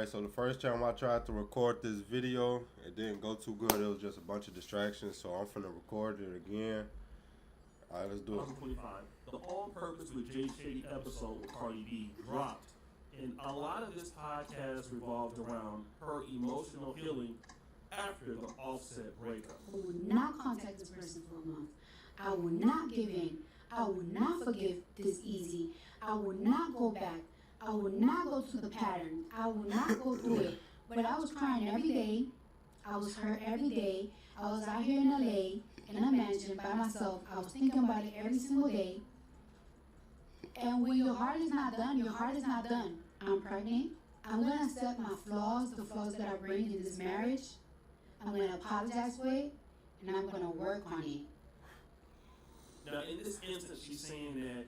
Alright, so the first time I tried to record this video, it didn't go too good. It was just a bunch of distractions, so I'm finna record it again. Alright, let's do it. 2025, the All Purpose with Jay Shady episode with Cardi B dropped, and a lot of this podcast revolved around her emotional healing after the Offset breakup. I will not contact this person for a month. I will not give in. I will not forgive this easy. I will not go back. I will not go to the pattern. I will not go through it. But I was crying every day. I was hurt every day. I was out here in LA in a mansion by myself. I was thinking about it every single day. And when your heart is not done, your heart is not done. I'm pregnant. I'm going to accept my flaws, the flaws that I bring in this marriage. I'm going to apologize for it, and I'm going to work on it. Now, in this instance, she's saying that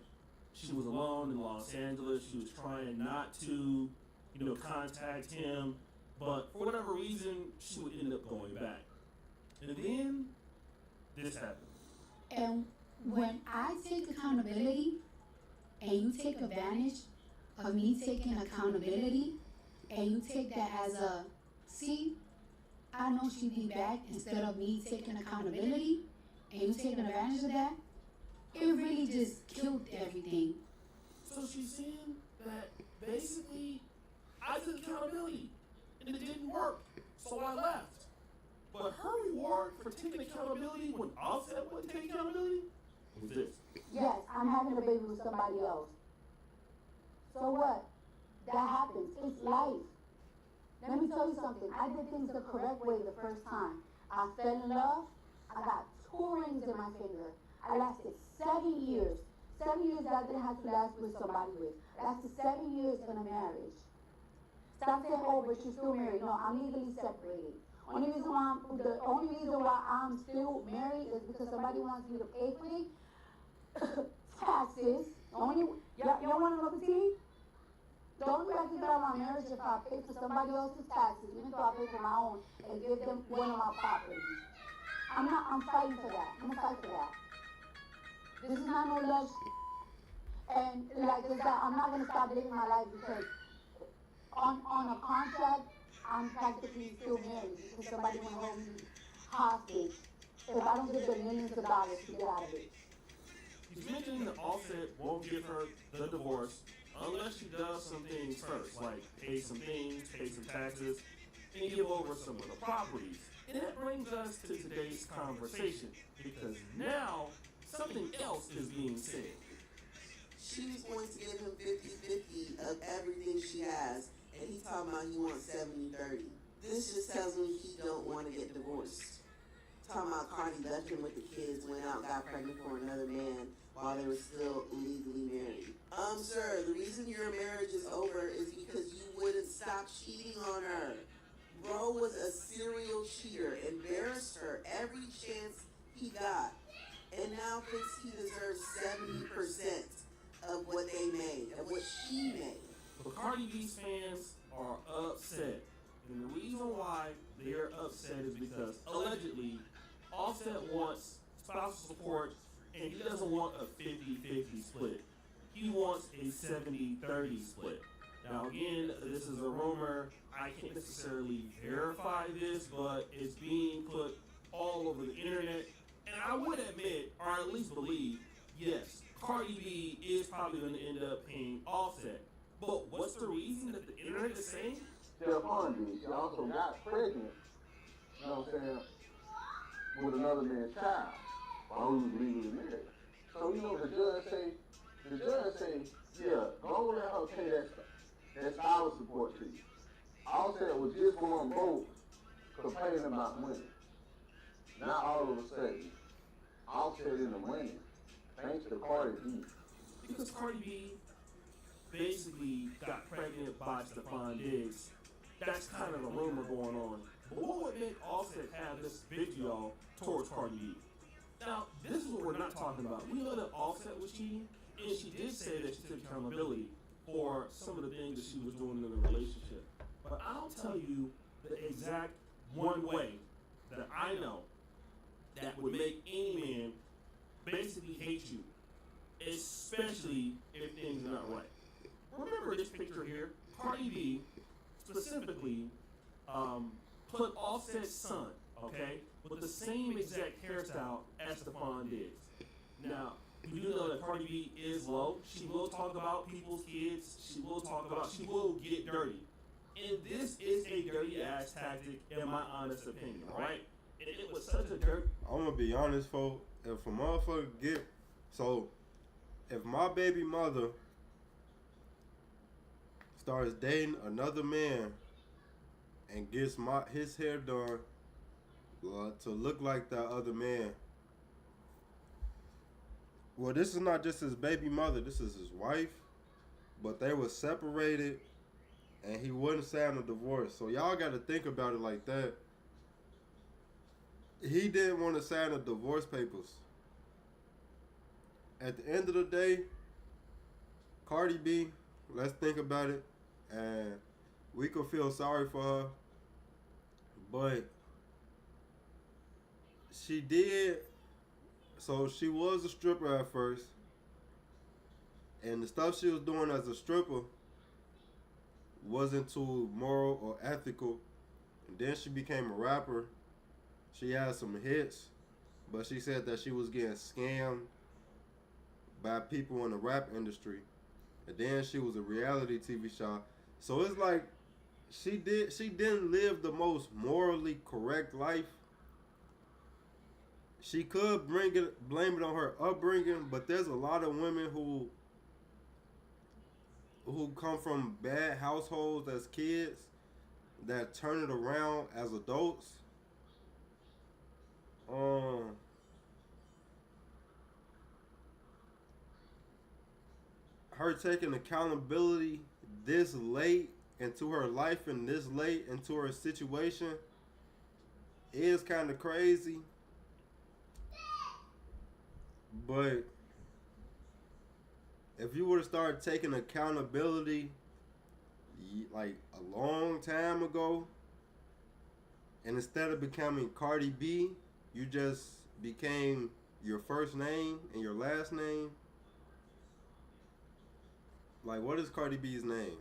she was alone in Los Angeles. She was trying not to, contact him. But for whatever reason, she would end up going back. And then this happened. And when I take accountability and you take advantage of me taking accountability and you take that as a, see, I know she'd be back instead of me taking accountability and you taking advantage of that, it really just killed everything. So she's saying that basically I took accountability and it didn't work, so I left. But her reward for taking accountability when Offset wouldn't take accountability was this. Yes, I'm having a baby with somebody else. So what? That happens. It's life. Let me tell you something. I did things the correct way the first time. I fell in love. I got 2 rings in my finger. I lasted 7 years. 7 years that I didn't have to last with somebody with. I lasted 7 years in a marriage. Stop saying, oh, but you're still married. No, I'm legally separated. The only reason why I'm still married is because somebody wants me to pay for the taxes. Y'all want to know the tea? The only way I can get out of my marriage is if I pay for somebody else's taxes, even though I pay for my own, and give them one of my properties. I'm fighting for that. I'm gonna fight for that. This is not no love and like this guy, I'm not gonna stop living my life because on a contract, I'm practically still married because somebody wanna hold me hostage if I don't get the millions of dollars to get out of it. He's mentioning that Offset won't give her the divorce unless she does some things first, like pay some things, pay some taxes, and give over some of the properties. And that brings us to today's conversation, because now something else is being said. She was going to give him 50-50 of everything she has, and he talking about he wants 70-30. This just tells me he don't want to get divorced. Talking about Cardi left him with the kids, went out, got pregnant for another man while they were still legally married. Sir, the reason your marriage is over is because you wouldn't stop cheating on her. Bro was a serial cheater, embarrassed her every chance he got, and now thinks he deserves 70% of what they made, of what she made. But Cardi B's fans are upset. And the reason why they're upset is because, allegedly, Offset wants spousal support, and he doesn't want a 50-50 split. He wants a 70-30 split. Now, again, this is a rumor. I can't necessarily verify this, but it's being put all over the internet. And I would admit, or at least believe, yes, Cardi B is probably going to end up paying Offset. But what's the reason that the internet is saying? Cardi, she also got pregnant, you know what I'm saying, with another man's child while he was legally married. So, the judge say, yeah, don't let her pay that spousal support to you. Offset was just going broke complaining about money. Not all of a sudden, Offset in the money, thanks to Cardi B. Because Cardi B basically got pregnant by Stephon Diggs. That's kind of a rumor going on. But what would make Offset have this vitriol towards Cardi B? Now, this is what we're not talking about. We know that Offset was cheating, and she did say that she took accountability for some of the things that she was doing in the relationship. But I'll tell you the exact one way that I know that would make any man basically hate you, especially if things are not right. Remember this picture here? Cardi B, specifically specifically put Offset's son, okay, with the same exact hairstyle as Stephon Diggs. Now, we do know that Cardi B is low. She will talk about people's kids. She will get dirty. And this is a dirty ass tactic, in my honest opinion, right? And it was such a dirt. I'm gonna be honest, folks. If a motherfucker if my baby mother starts dating another man and gets his hair done to look like that other man, well, this is not just his baby mother. This is his wife, but they were separated, and he wouldn't sign a divorce. So y'all got to think about it like that. He didn't want to sign the divorce papers. At the end of the day, Cardi B, let's think about it, and we could feel sorry for her, but she did. So she was a stripper at first, and the stuff she was doing as a stripper wasn't too moral or ethical. And then she became a rapper. She had some hits, but she said that she was getting scammed by people in the rap industry. And then she was a reality TV show. So it's like she didn't live the most morally correct life. She could blame it on her upbringing, but there's a lot of women who come from bad households as kids that turn it around as adults. Her taking accountability this late into her life and this late into her situation is kind of crazy. But if you were to start taking accountability like a long time ago, and instead of becoming Cardi B, you just became your first name and your last name. Like, what is Cardi B's name?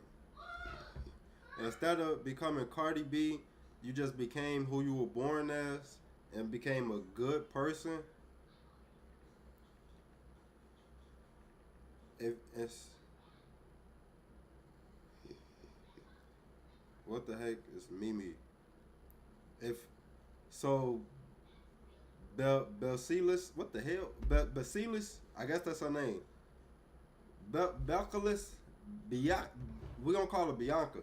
Instead of becoming Cardi B, you just became who you were born as and became a good person. If it's what the heck is Mimi? If so, Belcelis, what the hell? Belcelis, I guess that's her name. Belcalis, we're gonna call her Bianca.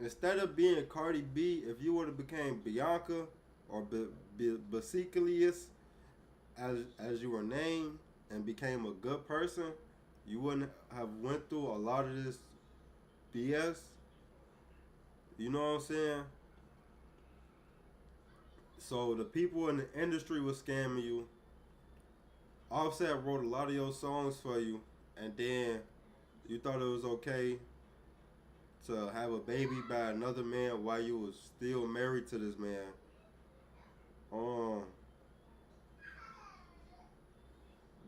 Instead of being Cardi B, if you would have became Bianca or Belcelis, as you were named, and became a good person, you wouldn't have went through a lot of this BS. You know what I'm saying? So the people in the industry were scamming you. Offset wrote a lot of your songs for you, and then you thought it was okay to have a baby by another man while you was still married to this man.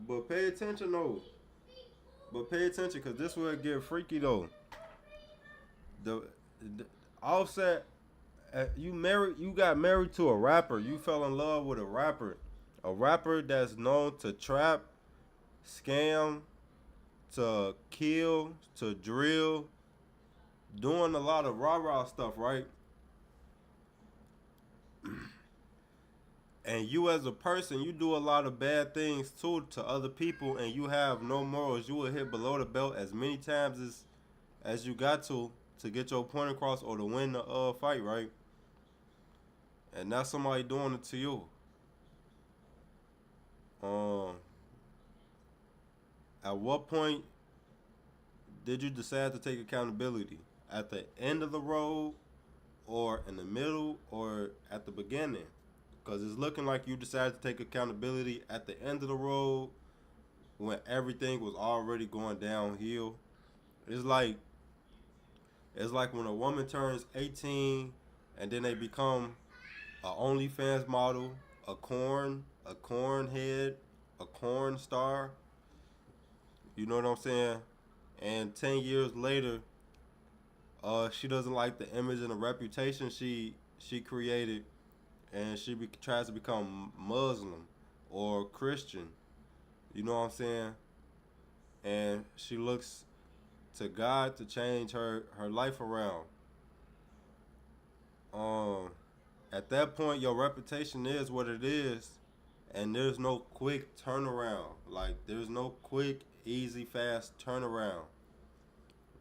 But pay attention though. Cause this will get freaky though. The Offset, you got married to a rapper. You fell in love with a rapper that's known to trap, scam, to kill, to drill, doing a lot of rah-rah stuff, right? And you as a person, you do a lot of bad things too to other people, and you have no morals. You will hit below the belt as many times as you got to get your point across or to win the fight, right? And not somebody doing it to you. At what point did you decide to take accountability? At the end of the road, or in the middle, or at the beginning? Because it's looking like you decided to take accountability at the end of the road when everything was already going downhill. It's like when a woman turns 18 and then they become a OnlyFans model, a corn head, a corn star. You know what I'm saying? And 10 years later, She doesn't like the image and the reputation she created, and tries to become Muslim or Christian. You know what I'm saying? And she looks to God to change her life around. Um, at that point, your reputation is what it is, and there's no quick turnaround. Like there's no quick, easy, fast turnaround.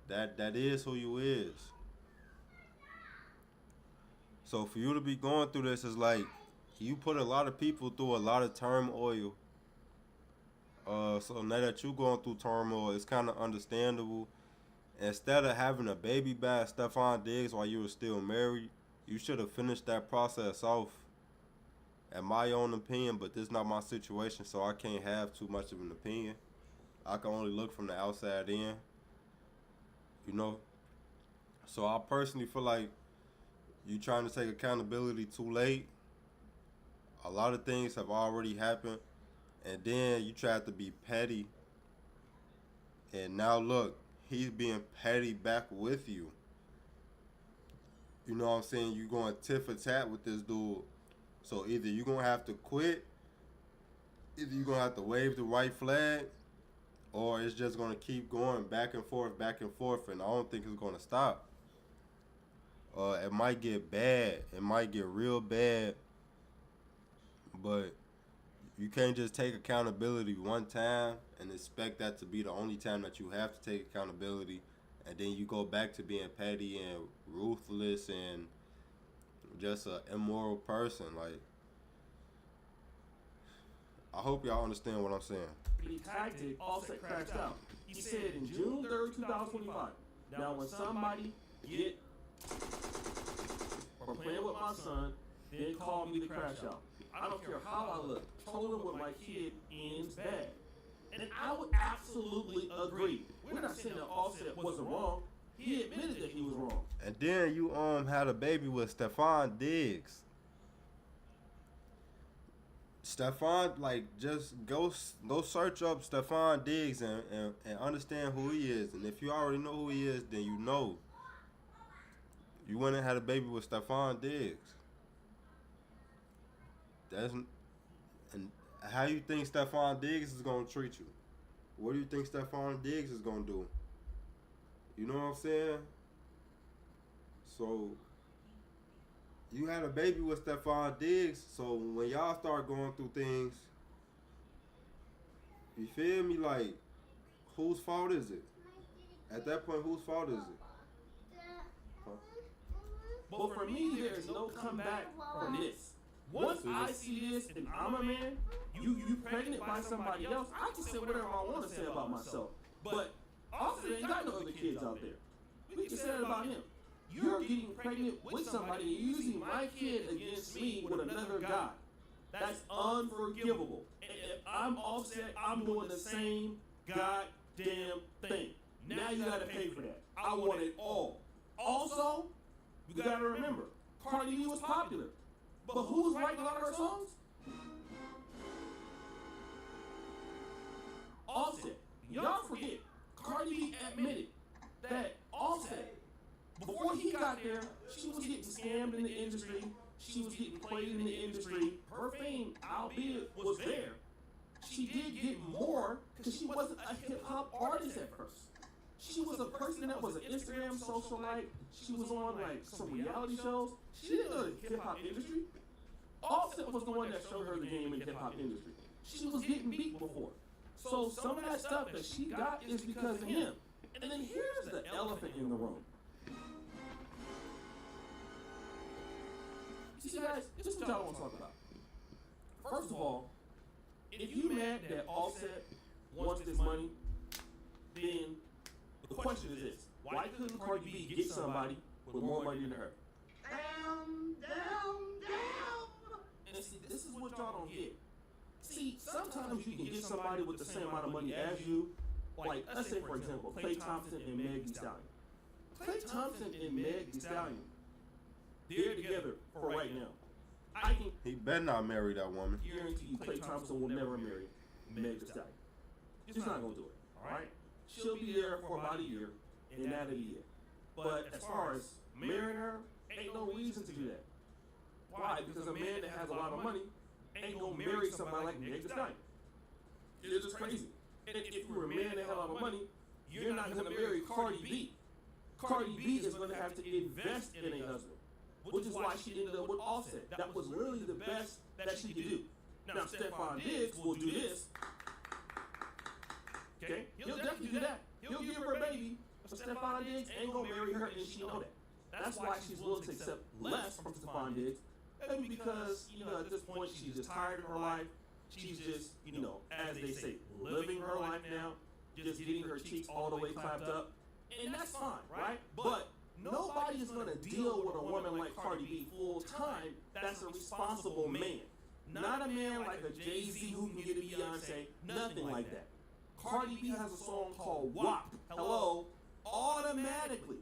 That is who you is. So for you to be going through this is like you put a lot of people through a lot of turmoil. So now that you going through turmoil, it's kind of understandable. Instead of having a baby by Stephon Diggs while you were still married, you should have finished that process off. In my own opinion, but this is not my situation, so I can't have too much of an opinion. I can only look from the outside in, you know. So I personally feel like you trying to take accountability too late. A lot of things have already happened, and then you tried to be petty, and now look, he's being petty back with you. You know what I'm saying? You going tit for tat with this dude. So either you're going to have to quit, either you're going to have to wave the white flag, or it's just going to keep going back and forth, and I don't think it's going to stop. It might get bad. It might get real bad, but you can't just take accountability one time and expect that to be the only time that you have to take accountability, and then you go back to being petty and ruthless and just an immoral person. Like, I hope y'all understand what I'm saying. The tactic, Offset crashed out. He said in June 3rd, 2025. Now, when somebody get from playing with my son, then call me the crash out. I don't care how I look. Trolling with my kid ends bad. And I would absolutely agree. We're not saying that Offset wasn't wrong. He admitted that he was wrong. And then you had a baby with Stephon Diggs. Stephon, like, just go search up Stephon Diggs and understand who he is. And if you already know who he is, then you know. You went and had a baby with Stephon Diggs. And how you think Stephon Diggs is gonna treat you? What do you think Stephon Diggs is gonna do? You know what I'm saying? So you had a baby with Stephon Diggs, so when y'all start going through things, you feel me? Like, whose fault is it? At that point, whose fault is it? Huh? But for me, there is no comeback from this. Once I see this and I'm a man, you pregnant by somebody else, I can say whatever I want to say about myself. But Offset ain't got no other kids out there. We can say that about him. You're getting pregnant with somebody and using my kid against me with another guy. That's unforgivable. And if I'm Offset, I'm doing the same goddamn thing. Now you gotta pay for that. I want it all. Also, you gotta remember, Cardi B was popular. But who was writing a lot of her songs? Offset. Y'all forget, Cardi B admitted that Offset, before he got there, she was getting scammed in the industry. She was getting played in the industry. Her fame, albeit, was there. She did get more because she wasn't a hip-hop artist at first. She was a person that was an Instagram socialite. She was on like some reality shows. She didn't know the hip-hop industry. Offset was the one that showed her the game in the hip-hop industry. She was getting beat before. So some of that stuff that she got is because of him. And then here's the elephant in the room. See, guys, this is what y'all want to talk about. First of all, if you mad that Offset wants this money, then the question is this. Why couldn't Cardi B get somebody with more money than her? Down. And see, this is what y'all don't get. See, sometimes you can get somebody with the same amount of money as you. Like, let's say, for example, Klay Thompson and Meg Thee Stallion. Klay Thompson and Meg Thee Stallion, they're together for right now. I can He better not marry that woman. guarantee you Klay Thompson will never marry Meg Thee Stallion. He's not going to do it, all right? She'll be there for about a year, and that'll be it. But as far as marrying her, ain't no reason to do that. Why? Because a man that has a lot of money ain't gonna marry somebody like Meg Thee Stallion. It's just crazy. And if you were a man that had a lot of money, you're not gonna marry Cardi B. Cardi B is gonna have to invest in a husband, which is why she ended up with Offset. That was literally the best that she could do. Now, Stephon Diggs will do this. Okay? He'll definitely do that. He'll give her a baby, but Stephon Diggs ain't gonna marry her, and she know that. That's why she's willing to accept less from Stephon Diggs. Maybe because, at this point, she's just tired of her life. She's just, as they say, living her life now, just getting her cheeks all the way clapped up. And that's fine, right? But nobody is going to deal with a woman like Cardi B full time that's a responsible man. Not a man like a Jay-Z who can get a Beyonce, nothing like that. Cardi B has a song called WAP. Hello, automatically.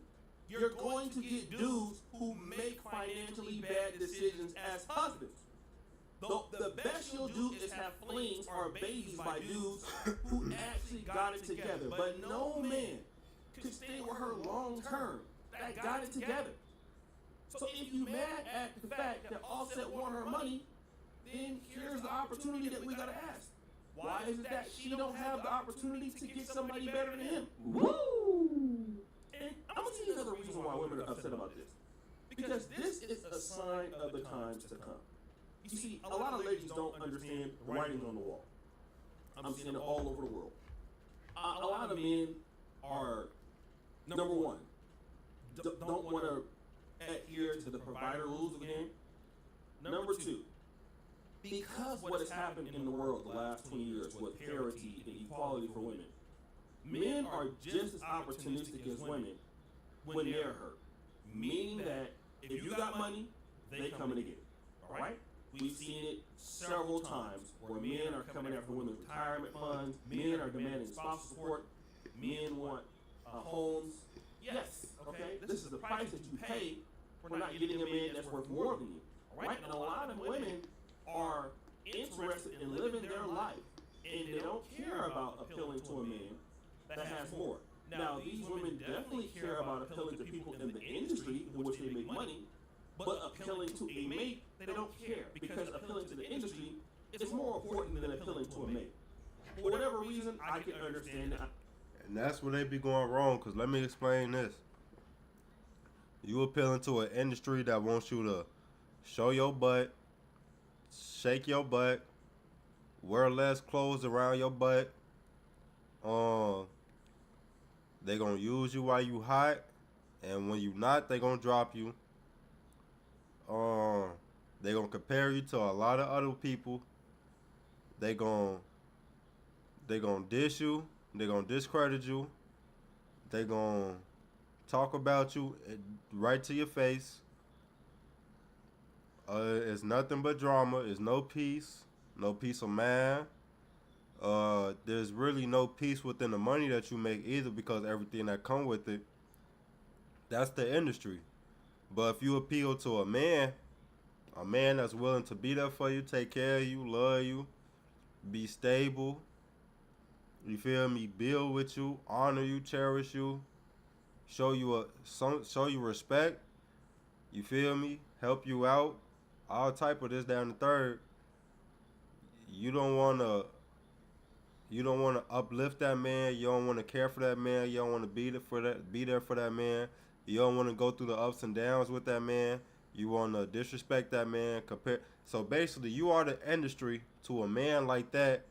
You're going to get dudes who make financially bad decisions as husbands. The best you'll do is have flings or babies by dudes who actually got it together. But no man could stay with her long term that got it together. So if you mad at the fact that Offset want her money, then here's the opportunity that we gotta ask. Why is it that she don't have the opportunity to get somebody better than him? Woo! And I'm gonna tell you another reason why women are upset about this. Because this is a sign of the times to come. You see, a lot of ladies don't understand the writing on the wall. I'm seeing it all over the world. A lot of men are, number one, don't want to adhere to the provider rules of the game. Number two, because what has happened in the world the last 20 years with parity and equality for women, men are just as opportunistic as women when they're hurt. Meaning that if you got money, they coming to get it. All right? We've seen it several times where men are coming after women's retirement funds, men are demanding spousal support, men want homes. Yes, okay? This is the price that you pay for not getting a man that's worth more than you. All right? And a lot of women are interested in living their life, and they don't care about appealing to a man that has more. Now, these women definitely care about appealing to people in the industry in which they make money, but appealing to a mate, they don't care, because appealing to the industry is more important than appealing to a mate. For whatever reason, I can understand that. And that's where they be going wrong, because let me explain this. You appealing to an industry that wants you to show your butt, shake your butt, wear less clothes around your butt. They gonna use you while you hot, and when you not, they gonna drop you. They gonna compare you to a lot of other people. They gonna diss you. They gonna discredit you. They gonna talk about you right to your face. It's nothing but drama. It's no peace of mind. There's really no peace within the money that you make either, because everything that come with it, that's the industry. But if you appeal to a man that's willing to be there for you, take care of you, love you, be stable, you feel me, build with you, honor you, cherish you, show you respect, you feel me, help you out, all type of this, that, and the third. You don't want to uplift that man. You don't want to care for that man. You don't want to be there for that man. You don't want to go through the ups and downs with that man. You want to disrespect that man. So basically, you are the industry to a man like that.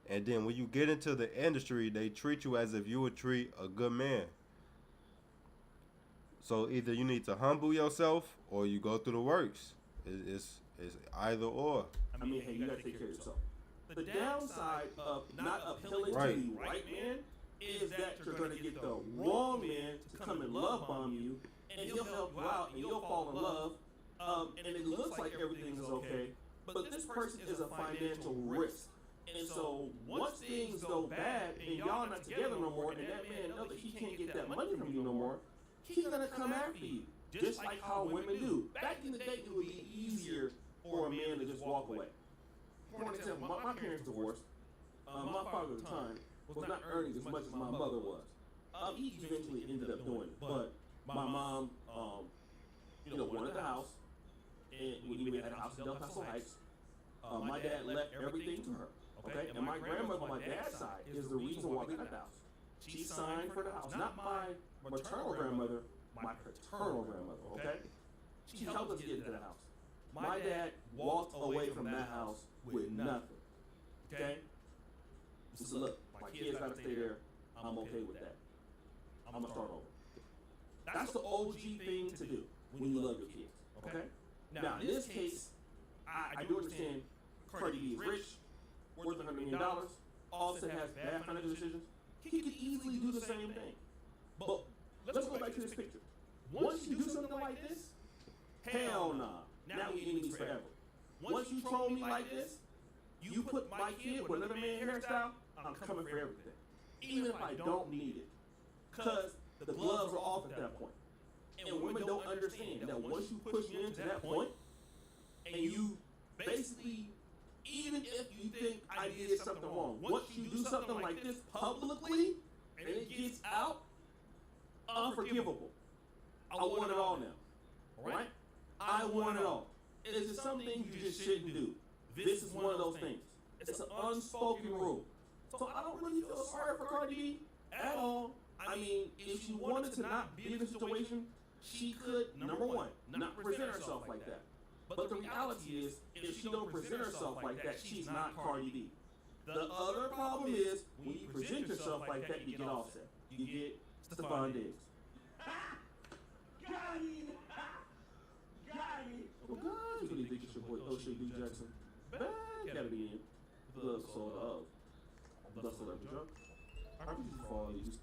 And then when you get into the industry, they treat you as if you would treat a good man. So either you need to humble yourself or you go through the works. It's either or. I mean, hey, you gotta take care of yourself. The downside of not appealing to the right man is that you're gonna get the wrong man to come and love bomb you, and he'll help you out, and you'll fall in love, and it looks like everything is okay, but this person is a financial risk. And so once things go bad and y'all not together no more, and that man knows that he can't get that money from you no more, he's gonna come after you, just like how women do. Back in the day, it would be easier for a man to just walk away. For example, my parents divorced. My father at the time was not earning as much as my mother was. He eventually ended up doing it, but My mom, wanted the house, and we had a house in Del Paso Heights. My dad left everything to her. Okay, and my grandmother on my dad's side is the reason why we got the house. She signed for the house, not my maternal grandmother, my paternal grandmother. Okay, she helped us get into the house. My dad walked away from that house with nothing. Okay, so look, my kids gotta stay there. I'm okay with that. I'm gonna start over. That's the OG thing to do when you love your kids. Okay. Now in this case, I do understand Cardi B is rich, worth $100 million. Offset has bad financial decisions. He could easily do the same thing. But let's go back to this picture. Once you do something like this, hell nah. Now we enemies forever. Once you troll me like this, you put my kid with another man's hairstyle, I'm coming for everything. Even if I don't need it. Because the gloves are off at that point. And women don't understand that once you push me into that point, and you basically, even if you think I did something wrong, once you do something like this publicly, and it gets out, unforgivable. I want it all now. Alright? I want it all. It's just some things you just shouldn't do. This is one of those things. It's an unspoken rule. So I don't really feel sorry for Cardi B at all. I mean, if she wanted to not be in the situation, she could, number one, not present herself like that. But the reality is, if she don't present herself like that, she's not Cardi B. The other problem is, when you present yourself like that, you get Offset. You get Stephon Diggs. Got it! Got it! Well, guys, really think it's your boy O'Shea B. Jackson. Bad gotta be in. The soul of. That's what I'm drunk. How could you fall? You just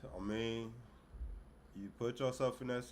I mean, you put yourself in that situation.